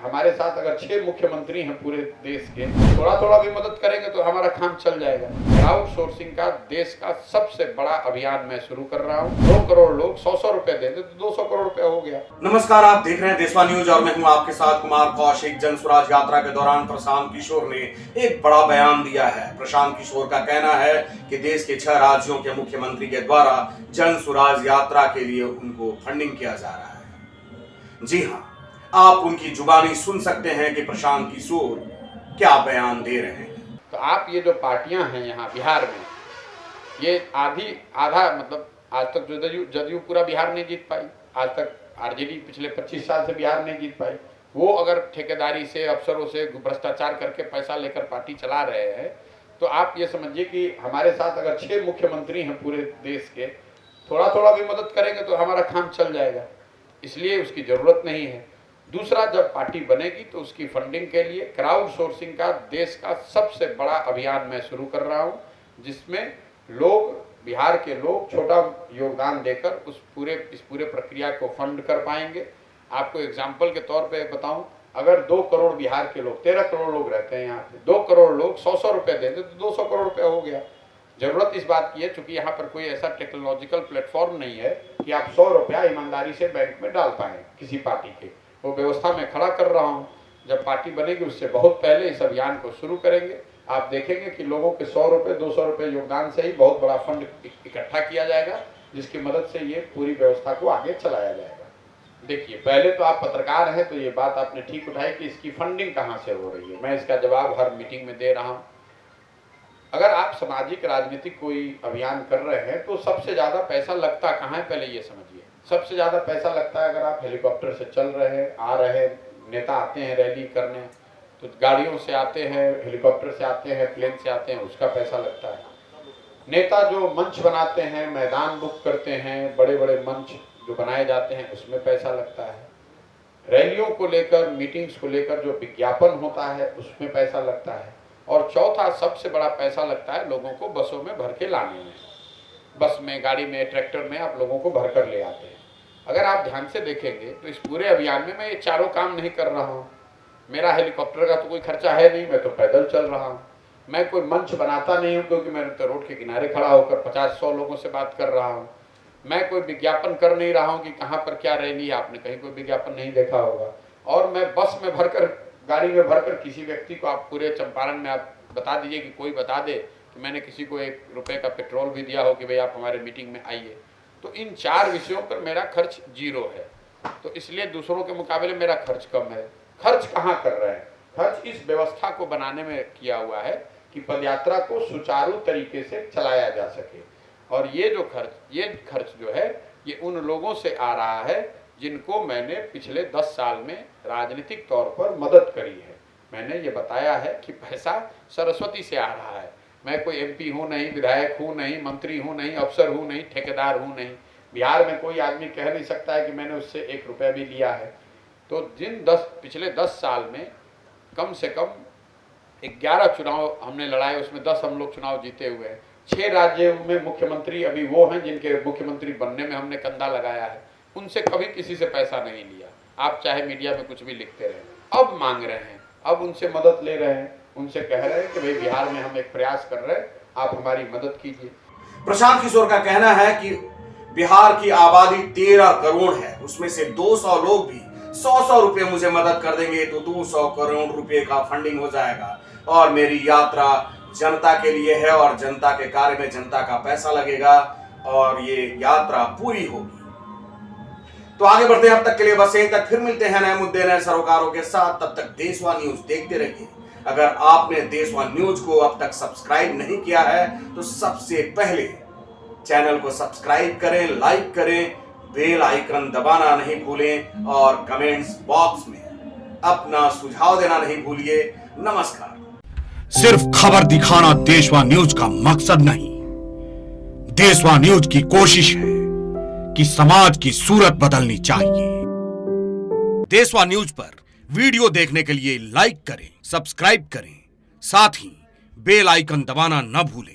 हमारे साथ अगर 6 मुख्यमंत्री हैं पूरे देश के, थोड़ा थोड़ा भी मदद करेंगे तो हमारा काम चल जाएगा। क्राउड सोर्सिंग का देश का सबसे बड़ा अभियान मैं शुरू कर रहा हूँ। 2 करोड़ लोग 100 रुपए दे दे तो 200 करोड़ रुपए हो गया। नमस्कार, आप देख रहे हैं देशवा न्यूज और मैं हूं आपके साथ कुमार कौशिक। जन स्वराज यात्रा के दौरान प्रशांत किशोर ने एक बड़ा बयान दिया है। प्रशांत किशोर का कहना है कि देश के 6 राज्यों के मुख्यमंत्री के द्वारा जन स्वराज यात्रा के लिए उनको फंडिंग किया जा रहा है। जी हाँ, आप उनकी जुबानी सुन सकते हैं कि प्रशांत किशोर क्या बयान दे रहे हैं। तो आप ये जो पार्टियां हैं यहाँ बिहार में, ये आधा मतलब आज तक जदयू पूरा बिहार नहीं जीत पाई। आज तक आरजेडी पिछले 25 साल से बिहार नहीं जीत पाई। वो अगर ठेकेदारी से, अफसरों से भ्रष्टाचार करके पैसा लेकर पार्टी चला रहे हैं, तो आप ये समझिए कि हमारे साथ अगर 6 मुख्यमंत्री हैं पूरे देश के, थोड़ा थोड़ा भी मदद करेंगे तो हमारा काम चल जाएगा। इसलिए उसकी ज़रूरत नहीं है। दूसरा, जब पार्टी बनेगी तो उसकी फंडिंग के लिए क्राउड सोर्सिंग का देश का सबसे बड़ा अभियान मैं शुरू कर रहा हूँ, जिसमें बिहार के लोग छोटा योगदान देकर इस पूरे प्रक्रिया को फंड कर पाएंगे। आपको एग्जाम्पल के तौर पे बताऊं, अगर 2 करोड़ बिहार के लोग, 13 करोड़ लोग रहते हैं यहाँ पे, 2 करोड़ लोग 100 रुपए दे दे तो 200 करोड़ रुपए हो गया। जरूरत इस बात की है, चूंकि यहाँ पर कोई ऐसा टेक्नोलॉजिकल प्लेटफॉर्म नहीं है कि आप 100 रुपया ईमानदारी से बैंक में डाल पाएँ किसी पार्टी के। वो व्यवस्था मैं खड़ा कर रहा हूँ। जब पार्टी बनेगी उससे बहुत पहले इस अभियान को शुरू करेंगे। आप देखेंगे कि लोगों के 100 रुपये 200 रुपये योगदान से ही बहुत बड़ा फंड इकट्ठा किया जाएगा, जिसकी मदद से ये पूरी व्यवस्था को आगे चलाया जाएगा। देखिए, पहले तो आप पत्रकार हैं तो ये बात आपने ठीक उठाई कि इसकी फंडिंग कहाँ से हो रही है। मैं इसका जवाब हर मीटिंग में दे रहा हूँ। अगर आप सामाजिक राजनीतिक कोई अभियान कर रहे हैं तो सबसे ज़्यादा पैसा लगता कहाँ है, पहले ये समझिए। सबसे ज़्यादा पैसा लगता है अगर आप हेलीकॉप्टर से चल रहे हैं, आ रहे हैं, नेता आते हैं रैली करने, तो गाड़ियों से आते हैं, हेलीकॉप्टर से आते हैं, प्लेन से आते हैं, उसका पैसा लगता है। नेता जो मंच बनाते हैं, मैदान बुक करते हैं, बड़े बड़े मंच जो बनाए जाते हैं, उसमें पैसा लगता है। रैलियों को लेकर, मीटिंग्स को लेकर जो विज्ञापन होता है, उसमें पैसा लगता है। और चौथा सबसे बड़ा पैसा लगता है लोगों को बसों में भर के लाने में। बस में, गाड़ी में, ट्रैक्टर में आप लोगों को भर कर ले आते हैं। अगर आप ध्यान से देखेंगे तो इस पूरे अभियान में मैं ये चारों काम नहीं कर रहा हूँ। मेरा हेलीकॉप्टर का तो कोई खर्चा है नहीं, मैं तो पैदल चल रहा हूँ। मैं कोई मंच बनाता नहीं हूँ, क्योंकि मैं तो रोड के किनारे खड़ा होकर 50-100 लोगों से बात कर रहा हूँ। मैं कोई विज्ञापन कर नहीं रहा हूँ कि कहाँ पर क्या रैली है। आपने कहीं कोई विज्ञापन नहीं देखा होगा। और मैं बस में भरकर, गाड़ी में भरकर किसी व्यक्ति को, आप पूरे चंपारण में आप बता दीजिए कि कोई बता दे कि मैंने किसी को 1 रुपये का पेट्रोल भी दिया हो कि भाई आप हमारे मीटिंग में आइए। तो इन 4 विषयों पर मेरा खर्च 0 है। तो इसलिए दूसरों के मुकाबले मेरा खर्च कम है। खर्च कहाँ कर रहे हैं? खर्च इस व्यवस्था को बनाने में किया हुआ है कि पदयात्रा को सुचारू तरीके से चलाया जा सके। और ये खर्च जो है, ये उन लोगों से आ रहा है जिनको मैंने पिछले 10 साल में राजनीतिक तौर पर मदद करी है। मैंने ये बताया है कि पैसा सरस्वती से आ रहा है। मैं कोई MP हूँ नहीं, विधायक हूँ नहीं, मंत्री हूँ नहीं, अफसर हूँ नहीं, ठेकेदार हूँ नहीं। बिहार में कोई आदमी कह नहीं सकता है कि मैंने उससे 1 रुपया भी लिया है। तो पिछले 10 साल में कम से कम 11 चुनाव हमने लड़ाए, उसमें 10 हम लोग चुनाव जीते हुए हैं। 6 राज्यों में मुख्यमंत्री अभी वो हैं जिनके मुख्यमंत्री बनने में हमने कंधा लगाया है। उनसे कभी किसी से पैसा नहीं लिया। आप चाहे मीडिया में कुछ भी लिखते रहें। अब मांग रहे हैं, अब उनसे मदद ले रहे हैं, उनसे कह रहे हैं कि भाई बिहार में हम एक प्रयास कर रहे हैं, आप हमारी मदद कीजिए। प्रशांत किशोर का कहना है कि बिहार की आबादी 13 करोड़ है, उसमें से 200 लोग भी 100 रुपए मुझे मदद कर देंगे तो 200 करोड़ रुपए का फंडिंग हो जाएगा। और मेरी यात्रा जनता के लिए है और जनता के कार्य में जनता का पैसा लगेगा और ये यात्रा पूरी होगी। तो आगे बढ़ते हैं। अब तक के लिए बस यहीं तक। फिर मिलते हैं नए मुद्दे, नए सरोकारों के साथ। तब तक देशवा न्यूज देखते रहिए। अगर आपने देशवा न्यूज को अब तक सब्सक्राइब नहीं किया है तो सबसे पहले चैनल को सब्सक्राइब करें, लाइक करें, बेल आइकन दबाना नहीं भूलें और कमेंट्स बॉक्स में अपना सुझाव देना नहीं भूलिए। नमस्कार। सिर्फ खबर दिखाना देशवा न्यूज का मकसद नहीं। देशवा न्यूज की कोशिश है कि समाज की सूरत बदलनी चाहिए। देशवा न्यूज पर वीडियो देखने के लिए लाइक करें, सब्सक्राइब करें, साथ ही बेल आइकन दबाना न भूलें।